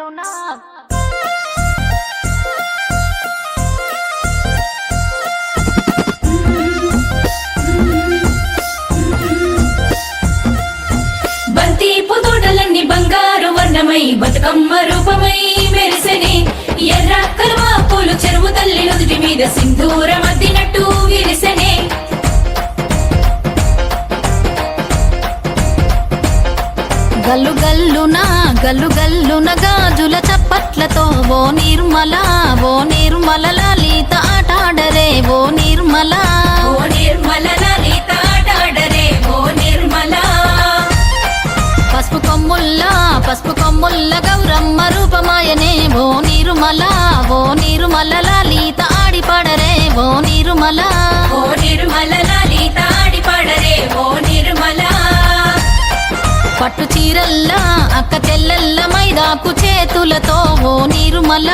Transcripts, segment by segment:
గల్లునా బంతి పొదోటలన్నీ బంగారు వర్ణమై బతుకమ్మ రూపమై మెరిసెనే ఎర్ర కలువ పూలు చెరువు తల్లి నుదుటి మీద సింధూరం అద్దినట్టు విరిసెనే గల్లు గల్లునా గల్లు గల్లున గాజుల చప్పట్లతో ఓ నిర్మల లలిత ఆటాడరే ఓ నిర్మల లలిత ఆటాడరే ఓ నిర్మల పసుపు కొమ్ముల్ల గౌరమ్మ రూపమాయనే ఓ నిర్మల లలిత ఆడిపాడరే ఓ నిర్మల లలిత ఆడిపాడరే ఓ నిర్మల పట్టు చీరల్లా అక్క చెల్లెల్ల మైదాకు చేతులతో ఓ నిర్మల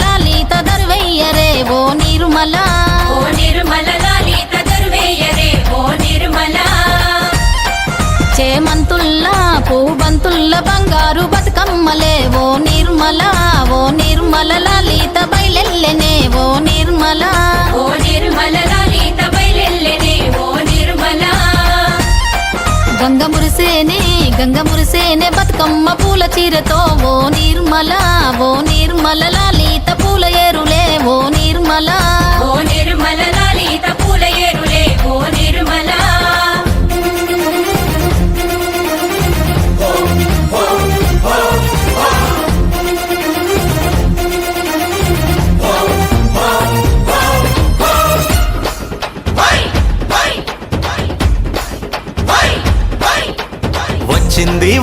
లలిత దర్వయ్యరే ఓ నిర్మల లలిత దర్వేయరే ఓ నిర్మల చేమంతుల్లా పూబంతుల్ల బంగారు బతుకమ్మలే ఓ నిర్మల లలిత బయలెల్లెనే ఓ నిర్మల లలిత బయలెల్లెనే ఓ నిర్మల గంగ మురిసేనే బతుకమ్మ పూల చీరతో ఓ నిర్మల లలిత పూల ఏరులే ఓ నిర్మల లలిత పూల ఏరులే ఓ నిర్మల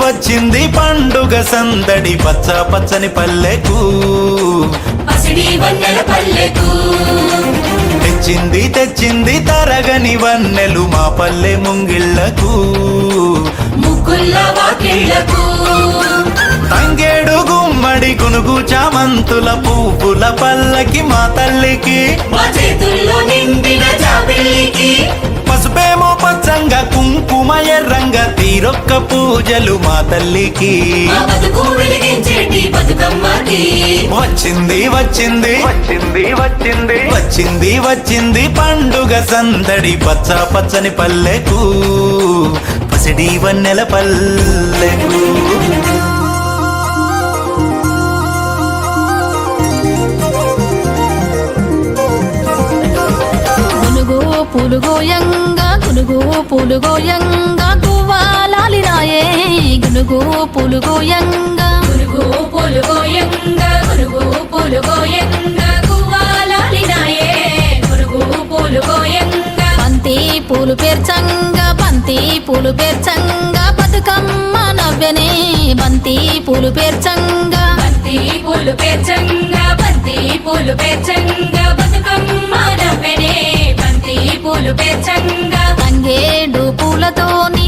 వచ్చింది పండుగ సందడి పచ్చ పచ్చని పల్లెకు పసిడి వన్నెల పల్లెకు తెచ్చింది తరగని వన్నెలు మా పల్లె ముంగిళ్లకు ముగ్గుల్ల వాకిళ్లకు తంగేడు గుమ్మడి గునుగు చామంతుల పువ్వుల పల్లకి మా తల్లికి మా చేతుల్లో నిండిన జాబిల్లికి పసుపేమో పచ్చంగా కుంకుమ ఎర్రంగా తీరొక్క పూజలు మా తల్లికి మా బతుకు వెలిగించేటి బతుకమ్మకి వచ్చింది పండుగ సందడి పచ్చ పచ్చని పల్లెకు పసిడి వన్నెల పల్లెకు గునుగు పూలుగోయంగా గువ్వాలాలినాయే గునుగు పూలుగోయంగా గువ్వాలాలినాయే గునుగు పూలుగోయంగా బంతి పూలు పేర్చంగా బతుకమ్మ నవ్వెనే బంతి పూలు పేర్చంగా బతుకమ్మ నవ్వెనే బంతి పూలు పేర్చంగా తంగేడు పూలతోని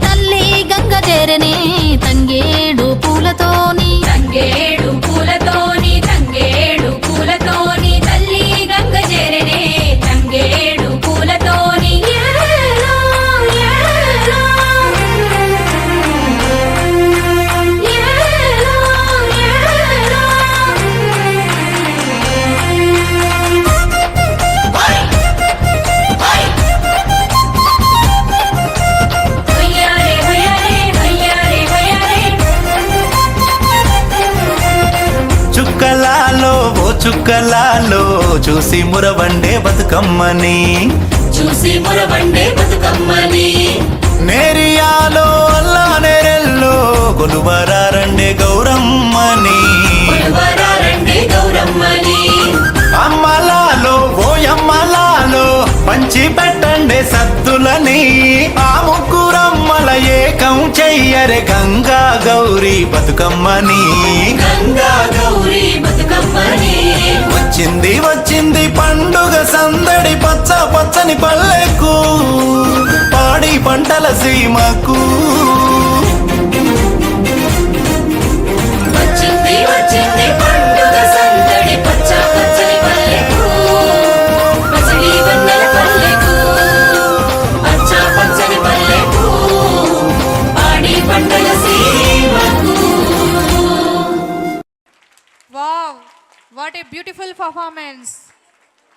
తల్లి గంగ చేరనే తంగేడు పూలతోని తల్లి గంగ చేరనే తంగేడు పూలతోని చుక్కలాలో చూసి మురవండే బతుకమ్మని నేరియాలో అల్లా నేరెల్లో కొలువరారండే గౌరమ్మని అమ్మలాలో ఓయమ్మలాలో పంచి పెట్టండే సద్దులని ఆ ముగ్గురమ్మల ఏకం చెయ్యరే గంగా గౌరీ బతుకమ్మని వచ్చింది పండుగ సందడి పచ్చ పచ్చని పల్లెకు పాడి పంటల సీమకు వచ్చింది పండుగ సందడి పచ్చ పచ్చని పల్లెకు పసిడి వన్నెల పల్లెకు పచ్చ పచ్చని పల్లెకు పాడి పంటల సీమ wow, what a beautiful performance.